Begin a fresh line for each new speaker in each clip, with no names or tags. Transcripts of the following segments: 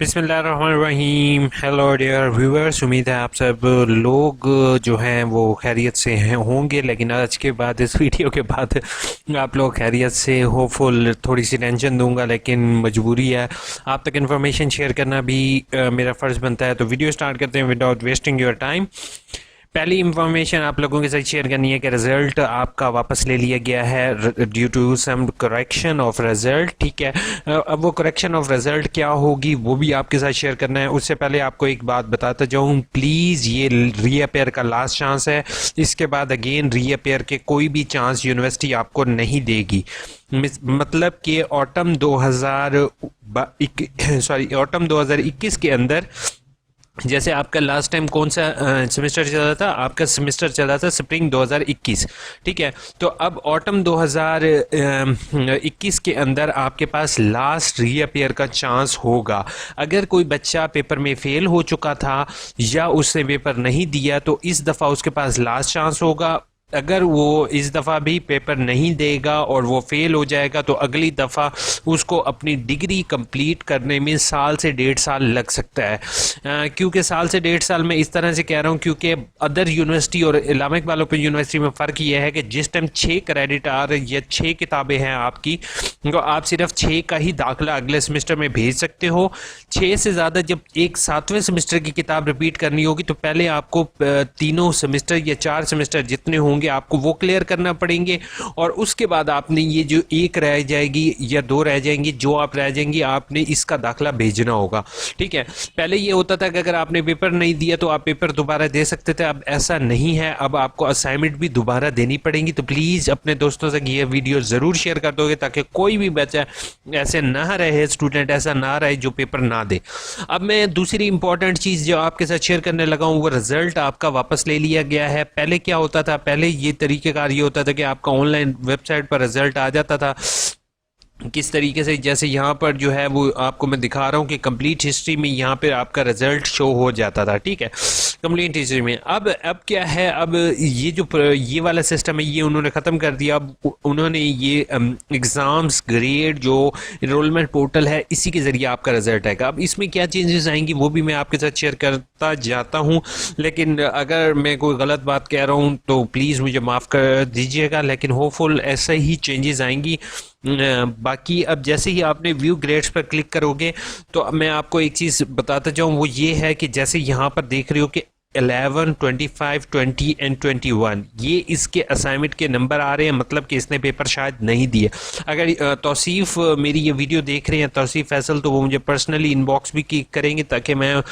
बिस्मिल्लाहिर्रहमानिर्रहीम। Hello dear viewers, उम्मीद है आप सब लोग जो हैं वो खैरियत से हैं होंगे। लेकिन आज के बाद इस वीडियो के बाद आप लोग खैरियत से होपफुल। थोड़ी सी टेंशन दूंगा लेकिन मजबूरी है, आप तक इन्फॉर्मेशन शेयर करना भी मेरा फ़र्ज़ बनता है। तो वीडियो स्टार्ट करते हैं विदाउट वेस्टिंग योर टाइम। पहली इंफॉर्मेशन आप लोगों के साथ शेयर करनी है कि रिज़ल्ट आपका वापस ले लिया गया है due to some correction of result. ठीक है, अब वो करेक्शन ऑफ रिज़ल्ट क्या होगी वो भी आपके साथ शेयर करना है। उससे पहले आपको एक बात बताता जाऊँ, प्लीज़ ये रीअपेयर का लास्ट चांस है। इसके बाद अगेन रीअपेयर के कोई भी चांस यूनिवर्सिटी आपको नहीं देगी। मतलब कि ऑटम 2021 के अंदर, जैसे आपका लास्ट टाइम कौन सा सेमेस्टर चला था, आपका सेमेस्टर चला था स्प्रिंग 2021। ठीक है, तो अब ऑटम 2021 के अंदर आपके पास लास्ट रीअपेयर का चांस होगा। अगर कोई बच्चा पेपर में फेल हो चुका था या उसने पेपर नहीं दिया तो इस दफ़ा उसके पास लास्ट चांस होगा। अगर वो इस दफ़ा भी पेपर नहीं देगा और वो फेल हो जाएगा तो अगली दफ़ा उसको अपनी डिग्री कंप्लीट करने में साल से 1.5 साल लग सकता है। क्योंकि साल से 1.5 साल मैं इस तरह से कह रहा हूँ क्योंकि अदर यूनिवर्सिटी और इस्लामिक इकबाल ओपन यूनिवर्सिटी में फ़र्क ये है कि जिस टाइम 6 क्रेडिट आर या 6 किताबें हैं आपकी, तो आप सिर्फ 6 का ही दाखिला अगले सेमेस्टर में भेज सकते हो। 6 से ज़्यादा जब एक 7वें सेमेस्टर की किताब रिपीट करनी होगी तो पहले आपको तीनों सेमेस्टर या 4 सेमेस्टर जितने होंगे आपको वो क्लियर करना पड़ेंगे। और उसके बाद आपने ये जो एक रह जाएगी या 2 रह जाएंगी, जो आप रह जाएंगी आपने इसका दाखिला भेजना होगा। ठीक है, पहले ये होता था कि अगर आपने पेपर नहीं दिया तो आप पेपर दोबारा दे सकते थे, अब ऐसा नहीं है। अब आपको असाइनमेंट भी दोबारा देनी पड़ेगी। तो प्लीज़ अपने दोस्तों से ये वीडियो ज़रूर शेयर कर दोगे ताकि कोई भी बच्चा ऐसे ना रहे, स्टूडेंट ऐसा ना रहे जो पेपर ना दे। अब मैं दूसरी इंपॉर्टेंट चीज़ जो आपके साथ शेयर करने लगा हूँ वो रिजल्ट आपका वापस ले लिया गया है। पहले क्या होता था, पहले ये तरीक़ेकार ये होता था कि आपका ऑनलाइन वेबसाइट पर रिजल्ट आ जाता था किस तरीके से, जैसे यहाँ पर जो है वो आपको मैं दिखा रहा हूँ कि कंप्लीट हिस्ट्री में यहाँ पर आपका रिजल्ट शो हो जाता था। ठीक है, कंप्लीट हिस्ट्री में। अब क्या है, अब ये जो ये वाला सिस्टम है ये उन्होंने ख़त्म कर दिया। अब उन्होंने ये एग्ज़ाम्स ग्रेड जो इनरोलमेंट पोर्टल है इसी के ज़रिए आपका रिजल्ट आएगा। अब इसमें क्या चेंजेस आएंगी वो भी मैं आपके साथ शेयर करता जाता हूँ, लेकिन अगर मैं कोई गलत बात कह रहा हूँ तो प्लीज़ मुझे माफ़ कर दीजिएगा, लेकिन होपफुल ऐसे ही चेंजेस आएंगी। बाकी अब जैसे ही आपने व्यू ग्रेड्स पर क्लिक करोगे तो मैं आपको एक चीज़ बताता जाऊँ, वो ये है कि जैसे यहाँ पर देख रहे हो कि 11, 25, 20 एंड 21 ये इसके असाइनमेंट के नंबर आ रहे हैं, मतलब कि इसने पेपर शायद नहीं दिए। अगर तौसीफ़ मेरी ये वीडियो देख रहे हैं, तौसीफ़ फैसल, तो वो मुझे पर्सनली इनबॉक्स भी की करेंगे ताकि मैं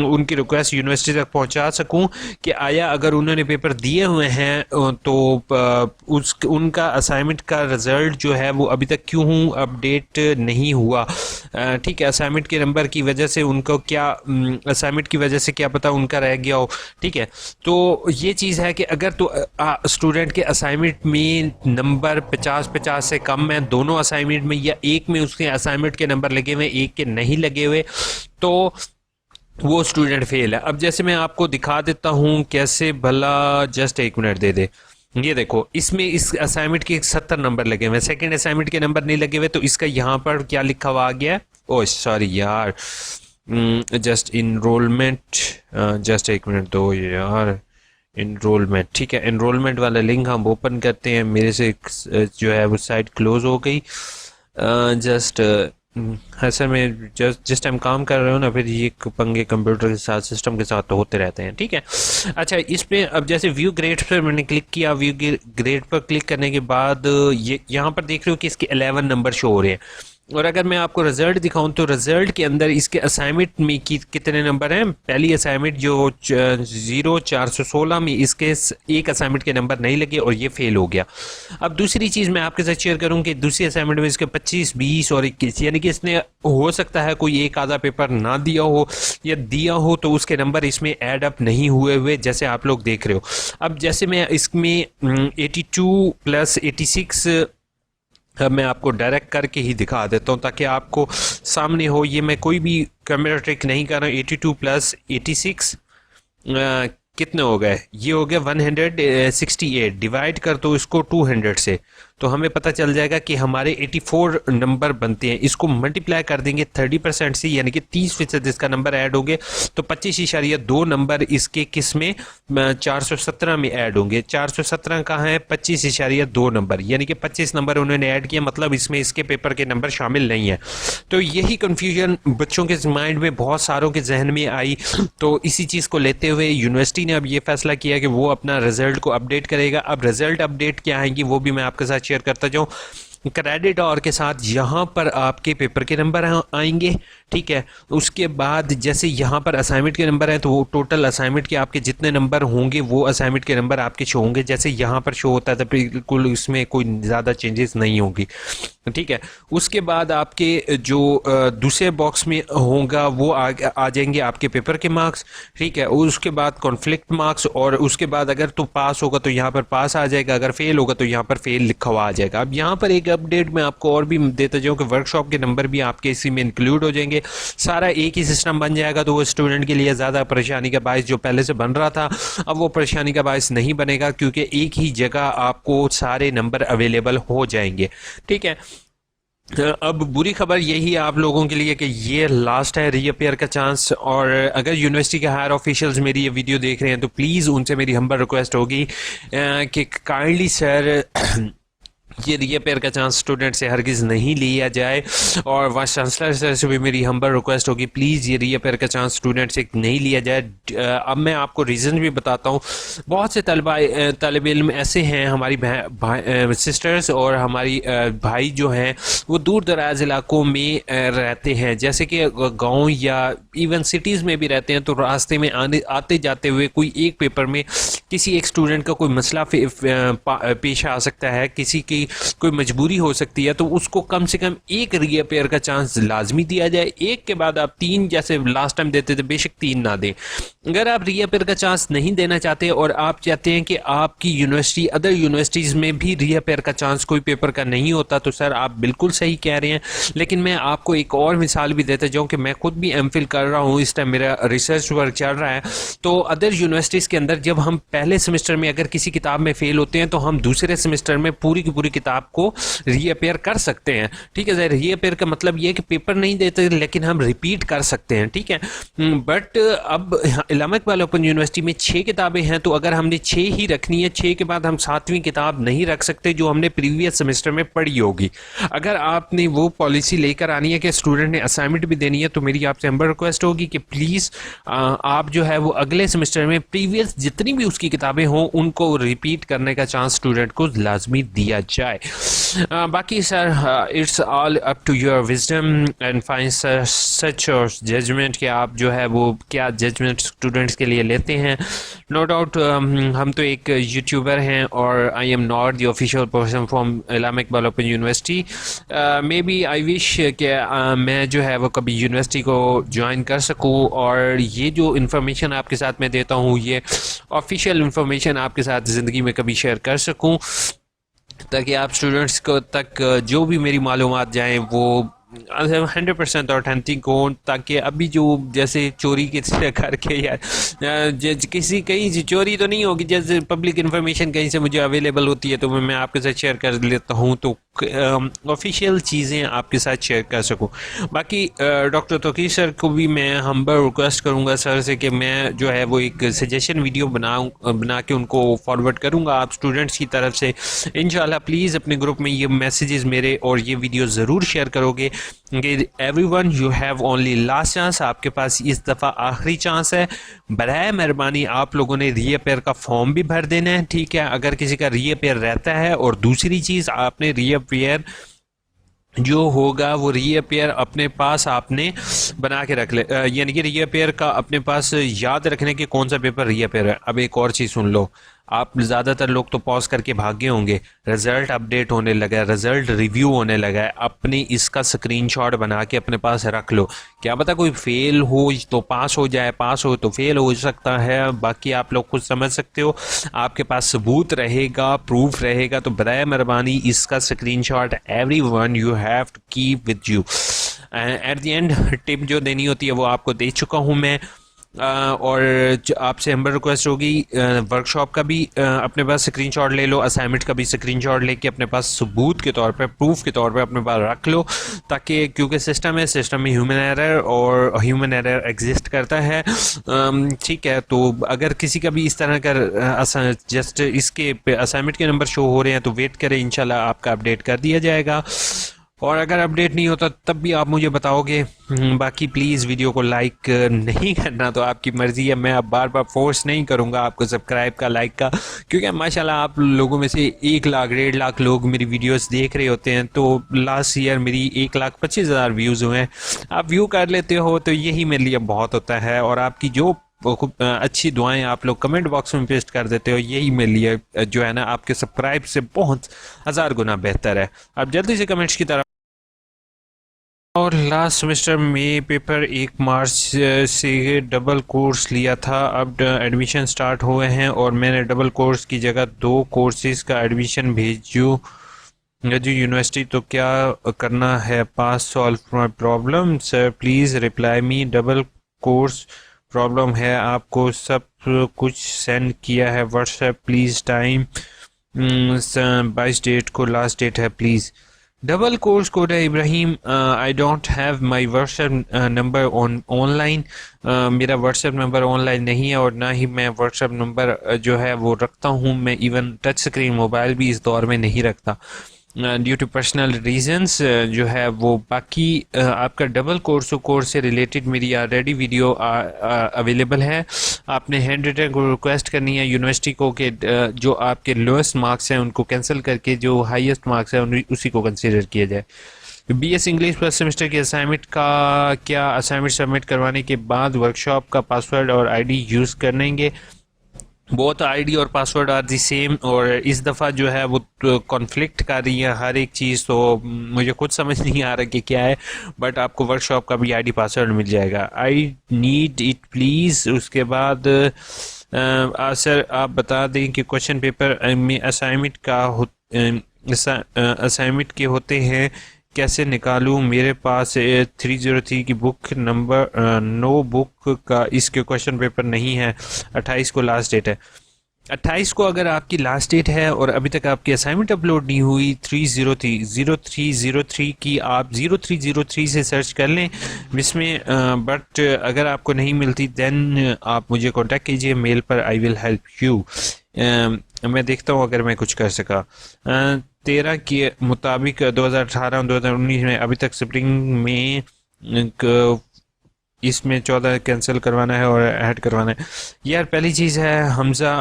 उनकी रिक्वेस्ट यूनिवर्सिटी तक पहुंचा सकूं कि आया अगर उन्होंने पेपर दिए हुए हैं तो उनका असाइनमेंट का रिज़ल्ट जो है वो अभी तक क्यों अपडेट नहीं हुआ। ठीक है, असाइनमेंट के नंबर की वजह से उनको क्या, असाइनमेंट की वजह से क्या पता उनका रह गया हो। ठीक है, तो ये चीज़ है कि अगर तो स्टूडेंट के असाइनमेंट में नंबर 50-50 से कम है दोनों असाइनमेंट में, या एक में उसके असाइनमेंट के नंबर लगे हुए एक के नहीं लगे हुए, तो वो स्टूडेंट फेल है। अब जैसे मैं आपको दिखा देता हूँ कैसे भला, जस्ट एक मिनट दे दे। ये देखो, इसमें इस असाइनमेंट के 70 नंबर लगे हुए हैं, सेकेंड असाइनमेंट के नंबर नहीं लगे हुए, तो इसका यहाँ पर क्या लिखा हुआ आ गया है, ओह सॉरी यार, जस्ट इनरोलमेंट, जस्ट एक मिनट दो यार, इनरोलमेंट। ठीक है, इनरोलमेंट वाला लिंक हम ओपन करते हैं। मेरे से जो है वो साइट क्लोज हो गई। जस्ट हाँ सर, मैं जिस टाइम काम कर रहा हूँ ना, फिर ये पंगे कंप्यूटर के साथ, सिस्टम के साथ तो होते रहते हैं। ठीक है, अच्छा, इस पे अब जैसे व्यू ग्रेड पर मैंने क्लिक किया, व्यू ग्रेड पर क्लिक करने के बाद ये यहाँ पर देख रहे हो कि इसके 11 नंबर शो हो रहे हैं। और अगर मैं आपको रिजल्ट दिखाऊं तो रिजल्ट के अंदर इसके असाइनमेंट में कितने नंबर हैं। पहली असाइनमेंट जो 0416 में इसके एक असाइनमेंट के नंबर नहीं लगे और ये फेल हो गया। अब दूसरी चीज़ मैं आपके साथ शेयर करूं कि दूसरी असाइनमेंट में इसके 25, 20 और 21, यानी कि इसने हो सकता है कोई एक आधा पेपर ना दिया हो, या दिया हो तो उसके नंबर इसमें ऐड अप नहीं हुए जैसे आप लोग देख रहे हो। अब जैसे मैं इसमें 82 प्लस 86, अब मैं आपको डायरेक्ट करके ही दिखा देता हूँ ताकि आपको सामने हो। ये मैं कोई भी कैमरा ट्रिक नहीं कर रहा हूँ। 82 प्लस 86 कितने हो गए, ये हो गया 168। डिवाइड कर दो इसको 200 से, तो हमें पता चल जाएगा कि हमारे 84 नंबर बनते हैं। इसको मल्टीप्लाई कर देंगे 30% से, यानी कि 30% इसका नंबर ऐड होंगे, तो 25.2 नंबर इसके किस में 417 में ऐड होंगे। 417 कहाँ है, 25.2 नंबर, यानी कि 25 नंबर उन्होंने ऐड किया, मतलब इसमें इसके पेपर के नंबर शामिल नहीं है। तो यही कन्फ्यूजन बच्चों के माइंड में, बहुत सारों के जहन में आई। तो इसी चीज़ को लेते हुए यूनिवर्सिटी ने अब ये फैसला किया कि वो अपना रिजल्ट को अपडेट करेगा। अब रिजल्ट अपडेट क्या आएंगी वो भी मैं आपके साथ शेयर करता जाऊँ। क्रेडिट और के साथ यहाँ पर आपके पेपर के नंबर आएंगे, ठीक है। उसके बाद जैसे यहाँ पर असाइनमेंट के नंबर हैं, तो वो टोटल असाइनमेंट के आपके जितने नंबर होंगे वो असाइनमेंट के नंबर आपके शो होंगे, जैसे यहाँ पर शो होता है, तो बिल्कुल इसमें कोई ज़्यादा चेंजेस नहीं होगी, ठीक है। उसके बाद आपके जो दूसरे बॉक्स में होगा वो आ जाएंगे आपके पेपर के मार्क्स, ठीक है। उसके बाद कॉन्फ्लिक्ट मार्क्स, और उसके बाद अगर तो पास होगा तो यहाँ पर पास आ जाएगा, अगर फेल होगा तो यहाँ पर फेल लिखा हुआ आ जाएगा। अब यहाँ पर एक अपडेट मैं आपको और भी देता जाऊँ कि वर्कशॉप के नंबर भी आपके इसी में इंक्लूड हो जाएंगे। सारा एक ही सिस्टम बन जाएगा, तो वो स्टूडेंट के लिए ज़्यादा परेशानी का बायस जो पहले से बन रहा था, अब वो परेशानी का बायस नहीं बनेगा, क्योंकि एक ही जगह आपको सारे नंबर अवेलेबल हो जाएंगे, ठीक है। अब बुरी खबर यही है आप लोगों के लिए कि ये लास्ट है रीअपेयर का चांस। और अगर यूनिवर्सिटी के हायर ऑफिशियल्स मेरी ये वीडियो देख रहे हैं तो प्लीज़ उनसे मेरी हम्बल रिक्वेस्ट होगी कि काइंडली सर ये रीअपेयर का चांस स्टूडेंट से हरगिज़ नहीं लिया जाए। और वाइस चांसलर सर से भी मेरी हम्बल रिक्वेस्ट होगी, प्लीज़ ये रीअपेयर का चांस स्टूडेंट से नहीं लिया जाए। अब मैं आपको रीज़न भी बताता हूँ। बहुत से तालिब इल्म ऐसे हैं, हमारी सिस्टर्स और हमारी भाई जो हैं वो दूर दराज इलाकों में रहते हैं, जैसे कि गाँव या इवन सिटीज़ में भी रहते हैं। तो रास्ते में आते जाते हुए कोई एक पेपर में किसी एक स्टूडेंट का कोई मसला पेश आ सकता है, किसी की कोई मजबूरी हो सकती है, तो उसको कम से कम एक रीअपेयर का चांस लाजमी दिया जाए। एक के बाद आप 3 जैसे लास्ट टाइम देते थे, बेशक 3 ना दें। अगर आप रीअपेयर का चांस नहीं देना चाहते और आप चाहते हैं कि आपकी यूनिवर्सिटी अदर यूनिवर्सिटीज़ में भी रीअपेयर का चांस कोई पेपर का नहीं होता, तो सर आप बिल्कुल सही कह रहे हैं। लेकिन मैं आपको एक और मिसाल भी देता जाऊँ कि मैं खुद भी एमफिल कर रहा हूँ, इस टाइम मेरा रिसर्च वर्क चल रहा है। तो अदर यूनिवर्सिटीज़ के अंदर जब हम पहले सेमेस्टर में अगर किसी किताब में फेल होते हैं, तो हम दूसरे सेमेस्टर में पूरी की पूरी किताब को रीअपेयर कर सकते हैं, ठीक है सर। रीअपेयर का मतलब ये है कि पेपर नहीं देते लेकिन हम रिपीट कर सकते हैं, ठीक है। बट अब इलामा इकबाल ओपन यूनिवर्सिटी में 6 किताबें हैं, तो अगर हमने 6 ही रखनी है, 6 के बाद हम 7वीं किताब नहीं रख सकते जो हमने प्रीवियस सेमेस्टर में पढ़ी होगी। अगर आपने वो पॉलिसी लेकर आनी है कि स्टूडेंट ने असाइनमेंट भी देनी है, तो मेरी आपसे हम्बल रिक्वेस्ट होगी कि प्लीज़ आप जो है वो अगले सेमेस्टर में प्रीवियस जितनी भी उसकी किताबें हों उनको रिपीट करने का चांस स्टूडेंट को लाजमी दिया जाए। बाकी sir it's all up to your wisdom and fine such और जजमेंट कि आप जो है वो क्या जजमेंट स्टूडेंट्स के लिए लेते हैं। नो डाउट हम तो एक यूट्यूबर हैं और I am not the official person from Allama Iqbal open university. May be I wish कि मैं जो है वो कभी यूनिवर्सिटी को ज्वाइन कर सकूं और ये जो इन्फॉर्मेशन आपके साथ मैं देता हूँ ये ऑफिशियल इन्फॉर्मेशन आपके साथ ज़िंदगी में कभी शेयर कर सकूं, ताकि आप स्टूडेंट्स को तक जो भी मेरी मालूमात जाएं वो 100% ऑथेंटिक हो, ताकि अभी जो जैसे चोरी की करके या किसी कहीं चोरी तो नहीं होगी, जैसे पब्लिक इन्फॉर्मेशन कहीं से मुझे अवेलेबल होती है तो मैं आपके साथ शेयर कर लेता हूँ, तो ऑफिशियल चीज़ें आपके साथ शेयर कर सकूँ। बाकी डॉक्टर तौकीर सर को भी मैं हम्बल रिक्वेस्ट करूँगा सर से कि मैं जो है वो एक सजेशन वीडियो बना के उनको फॉरवर्ड करूँगा आप स्टूडेंट्स की तरफ से। इंशाल्लाह प्लीज़ अपने ग्रुप में ये मैसेजेस मेरे और ये वीडियो ज़रूर शेयर करोगे कि everyone you have only last chance, आपके पास इस दफ़ा आखिरी चांस है। बराए मेहरबानी आप लोगों ने रीअपेयर का फॉर्म भी भर देना है, ठीक है, अगर किसी का रीअपेयर रहता है। और दूसरी चीज़ आपने रीअपेयर जो होगा वो रीअपेयर अपने पास आपने बना के रख ले, यानी कि रीअपेयर का अपने पास याद रखने के कौन सा पेपर रीअपेयर है। अब एक और चीज़ सुन लो, आप ज़्यादातर लोग तो पॉज करके भागे होंगे, रिज़ल्ट अपडेट होने लगा है, रिज़ल्ट रिव्यू होने लगा है, अपनी इसका स्क्रीनशॉट बना के अपने पास रख लो। क्या पता कोई फेल हो तो पास हो जाए, पास हो तो फेल हो सकता है, बाकी आप लोग खुद समझ सकते हो। आपके पास सबूत रहेगा, प्रूफ रहेगा, तो बराए मेहरबानी इसका screenshot everyone you have to keep with you. At the end tip जो देनी होती है वो आपको दे चुका हूँ मैं। और आपसे हम्बल रिक्वेस्ट होगी वर्कशॉप का भी अपने पास स्क्रीनशॉट ले लो, असाइनमेंट का भी स्क्रीनशॉट लेके अपने पास सबूत के तौर पे, प्रूफ के तौर पे अपने पास रख लो, ताकि क्योंकि सिस्टम है, सिस्टम में ह्यूमन एरर और ह्यूमन एरर एग्जिस्ट करता है। ठीक है, तो अगर किसी का भी इस तरह का जस्ट इसके असाइनमेंट के नंबर शो हो रहे हैं तो वेट करें, इंशाल्लाह आपका अपडेट कर दिया जाएगा। और अगर अपडेट नहीं होता तब भी आप मुझे बताओगे। बाकी प्लीज़ वीडियो को लाइक नहीं करना तो आपकी मर्ज़ी है, मैं अब बार बार फोर्स नहीं करूँगा आपको सब्सक्राइब का, लाइक का, क्योंकि माशाल्लाह आप लोगों में से 1 लाख 1.5 लाख लोग मेरी वीडियोस देख रहे होते हैं। तो लास्ट ईयर मेरी 1,25,000 व्यूज़ हुए हैं। आप व्यू कर लेते हो तो यही मेरे लिए बहुत होता है, और आपकी जो अच्छी दुआएं आप लोग कमेंट बॉक्स में पेस्ट कर देते हो, यही मेरे लिए जो है ना आपके सब्सक्राइब से बहुत 1000 गुना बेहतर है। आप जल्दी से कमेंट्स की तरफ। और लास्ट सेमेस्टर में पेपर 1 मार्च से डबल कोर्स लिया था, अब एडमिशन स्टार्ट हुए हैं और मैंने डबल कोर्स की जगह 2 कोर्सेज का एडमिशन भेजूँ यूनिवर्सिटी, तो क्या करना है? पास solve my problem sir, please reply me. Double course problem है, आपको सब कुछ सेंड किया है व्हाट्सएप, प्लीज़ टाइम 22 डेट को लास्ट डेट है, प्लीज़। डबल कोर्स कोड है Ibrahim, I don't have my WhatsApp number online, मेरा व्हाट्सएप नंबर ऑनलाइन नहीं है, और ना ही मैं व्हाट्सएप नंबर जो है वो रखता हूँ। मैं इवन टच स्क्रीन मोबाइल भी इस दौर में नहीं रखता ड्यू टू पर्सनल रीजंस जो है वो। बाकी आपका डबल कोर्स से रिलेटेड मेरी ऑलरेडी वीडियो अवेलेबल है। आपने हैंड रिटन को रिक्वेस्ट करनी है यूनिवर्सिटी को कि जो आपके लोएस्ट मार्क्स हैं उनको कैंसिल करके जो हाईएस्ट मार्क्स हैं उसी को कंसीडर किया जाए। BS इंग्लिश फर्स्ट सेमेस्टर के असाइनमेंट का क्या असाइनमेंट सबमिट करवाने के बाद वर्कशॉप का पासवर्ड और ID यूज़ करेंगे? बहुत ID और पासवर्ड आर दी सेम, और इस दफ़ा जो है वो कॉन्फ्लिक्ट कर रही है हर एक चीज़, तो मुझे खुद समझ नहीं आ रहा कि क्या है, बट आपको वर्कशॉप का भी ID पासवर्ड मिल जाएगा। I need it please. उसके बाद सर आप बता दें कि क्वेश्चन पेपर में असाइनमेंट असाइनमेंट के होते हैं, कैसे निकालूं? मेरे पास 303 की बुक नंबर 9 बुक का इसके क्वेश्चन पेपर नहीं है। 28 को लास्ट डेट है। 28 को अगर आपकी लास्ट डेट है और अभी तक आपकी असाइनमेंट अपलोड नहीं हुई 0303 की, आप 0303 से सर्च कर लें इसमें, बट अगर आपको नहीं मिलती देन आप मुझे कांटेक्ट कीजिए मेल पर, आई विल हेल्प यू। मैं देखता हूँ अगर मैं कुछ कर सका। 13 के मुताबिक 2018-2019 में अभी तक स्प्रिंग में इसमें 14 कैंसिल करवाना है और ऐड करवाना है। यार पहली चीज़ है हमजा,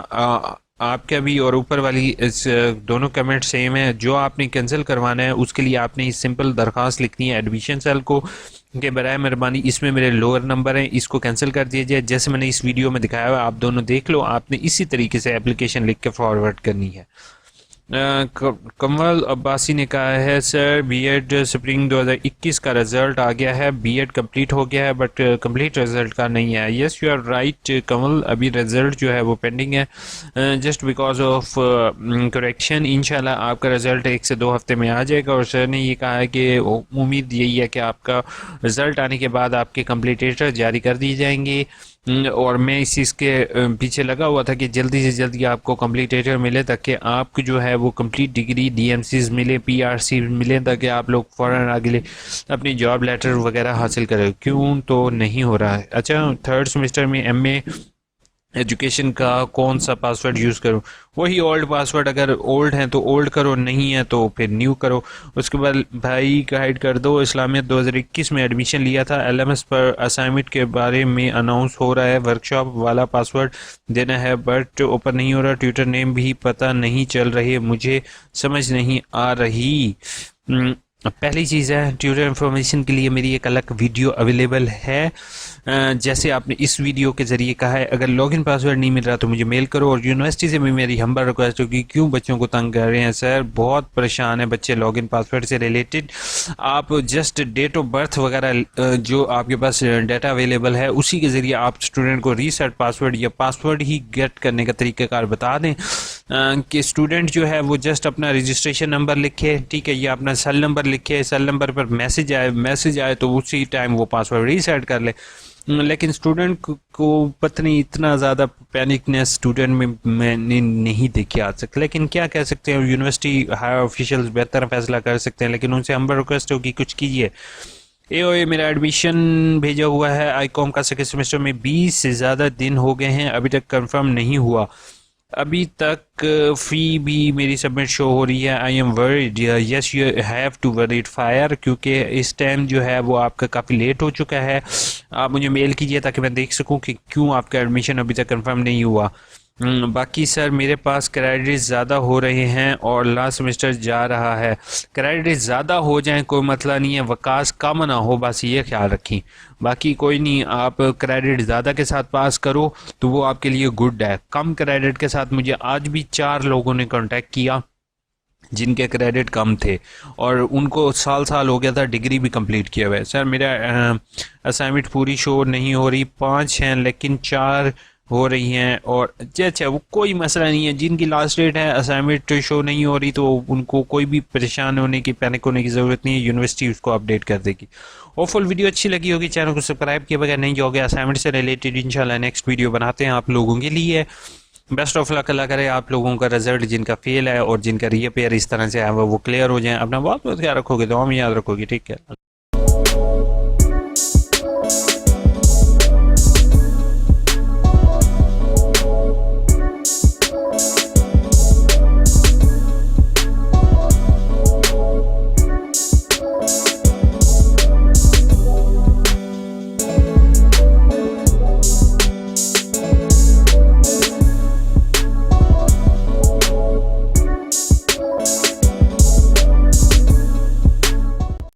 आपका भी और ऊपर वाली इस दोनों कमेंट सेम है। जो आपने कैंसिल करवाना है उसके लिए आपने इस सिंपल दरख्वास्त लिखनी है एडमिशन सेल को कि बराए मेहरबानी इसमें मेरे लोअर नंबर हैं, इसको कैंसिल कर दिया जाए। जैसे मैंने इस वीडियो में दिखाया हुआ, आप दोनों देख लो, आपने इसी तरीके से एप्लीकेशन लिख के फॉरवर्ड करनी है। कमल अब्बासी ने कहा है सर बीएड स्प्रिंग 2021 का रिजल्ट आ गया है, बीएड कंप्लीट हो गया है बट कंप्लीट रिजल्ट का नहीं है। यस यू आर राइट कमल, अभी रिजल्ट जो है वो पेंडिंग है जस्ट बिकॉज ऑफ करेक्शन। इंशाल्लाह आपका रिजल्ट 1 से 2 हफ्ते में आ जाएगा, और सर ने ये कहा है कि उम्मीद यही है कि आपका रिजल्ट आने के बाद आपके कंप्लीटेटर जारी कर दिए जाएंगे, और मैं इस चीज़ के पीछे लगा हुआ था कि जल्दी से जल्दी आपको कंप्लीटेटर मिले ताकि आपको जो है वो कंप्लीट डिग्री DMCs मिले, PRC मिले, ताकि आप लोग फ़ौरन आगे अपनी जॉब लेटर वगैरह हासिल करें। क्यों तो नहीं हो रहा है? अच्छा, 3rd सेमेस्टर में MA एजुकेशन का कौन सा पासवर्ड यूज़ करूं? वही ओल्ड पासवर्ड, अगर ओल्ड है तो ओल्ड करो, नहीं है तो फिर न्यू करो। उसके बाद भाई गाइड कर दो, इस्लामियत 2021 में एडमिशन लिया था, LMS पर असाइनमेंट के बारे में अनाउंस हो रहा है, वर्कशॉप वाला पासवर्ड देना है बट ओपन नहीं हो रहा, ट्विटर नेम भी पता नहीं चल रही, मुझे समझ नहीं आ रही। पहली चीज़ है, ट्यूटर इन्फॉर्मेशन के लिए मेरी एक अलग वीडियो अवेलेबल है। जैसे आपने इस वीडियो के ज़रिए कहा है, अगर लॉगिन पासवर्ड नहीं मिल रहा तो मुझे मेल करो, और यूनिवर्सिटी से भी मेरी हम्बल रिक्वेस्ट होगी, क्यों बच्चों को तंग कर रहे हैं सर, बहुत परेशान है बच्चे लॉगिन पासवर्ड से रिलेटेड। आप जस्ट डेट ऑफ बर्थ वगैरह जो आपके पास डाटा अवेलेबल है उसी के ज़रिए आप स्टूडेंट को रीसेट पासवर्ड या पासवर्ड ही गेट करने का तरीक़ाकार बता दें कि स्टूडेंट जो है वो जस्ट अपना रजिस्ट्रेशन नंबर लिखे, ठीक है, या अपना सेल नंबर लिखे, सेल नंबर पर मैसेज आए तो उसी टाइम वो पासवर्ड रीसेट कर ले। लेकिन स्टूडेंट को पता नहीं इतना ज़्यादा पैनिकनेस स्टूडेंट में मैंने नहीं देखी आज तक। लेकिन क्या कह सकते हैं, यूनिवर्सिटी हायर ऑफिशियल्स बेहतर फैसला कर सकते हैं, लेकिन उनसे हम रिक्वेस्ट होगी कुछ कीजिए। एओए मेरा एडमिशन भेजा हुआ है आईकॉम का सेकंड सेमेस्टर में, 20 से ज़्यादा दिन हो गए हैं, अभी तक कंफर्म नहीं हुआ। अभी तक फ़ी भी मेरी सबमिट शो हो रही है। I am worried, yes you have to worried fire, क्योंकि इस टाइम जो है वो आपका काफ़ी लेट हो चुका है। आप मुझे मेल कीजिए ताकि मैं देख सकूं कि क्यों आपका एडमिशन अभी तक कंफर्म नहीं हुआ। बाकी सर मेरे पास क्रेडिट ज़्यादा हो रहे हैं और लास्ट सेमेस्टर जा रहा है। क्रेडिट ज़्यादा हो जाए कोई मसला नहीं है, वकास कम ना हो, बस ये ख्याल रखें। बाकी कोई नहीं, आप क्रेडिट ज़्यादा के साथ पास करो तो वो आपके लिए गुड है। कम क्रेडिट के साथ मुझे आज भी 4 लोगों ने कांटेक्ट किया जिनके क्रेडिट कम थे और उनको साल साल हो गया था, डिग्री भी कंप्लीट किया हुआ है। सर मेरा असाइनमेंट पूरी शो नहीं हो रही, 5 हैं लेकिन 4 हो रही हैं। और अच्छा वो कोई मसला नहीं है, जिनकी लास्ट डेट है असाइनमेंट शो नहीं हो रही तो उनको कोई भी परेशान होने की, पैनिक होने की ज़रूरत नहीं है, यूनिवर्सिटी उसको अपडेट कर देगी। होपफुल वीडियो अच्छी लगी होगी, चैनल को सब्सक्राइब किए बगैर नहीं जाओगे। असाइनमेंट से रिलेटेड इंशाल्लाह नेक्स्ट वीडियो बनाते हैं आप लोगों के लिए। बेस्ट ऑफ लक, अल्लाह करे आप लोगों का रिजल्ट जिनका फेल है और जिनका रीअपेयर इस तरह से है वो क्लियर हो जाए। अपना बहुत बहुत ख्याल रखोगे, दुआ में याद रखोगे, ठीक है।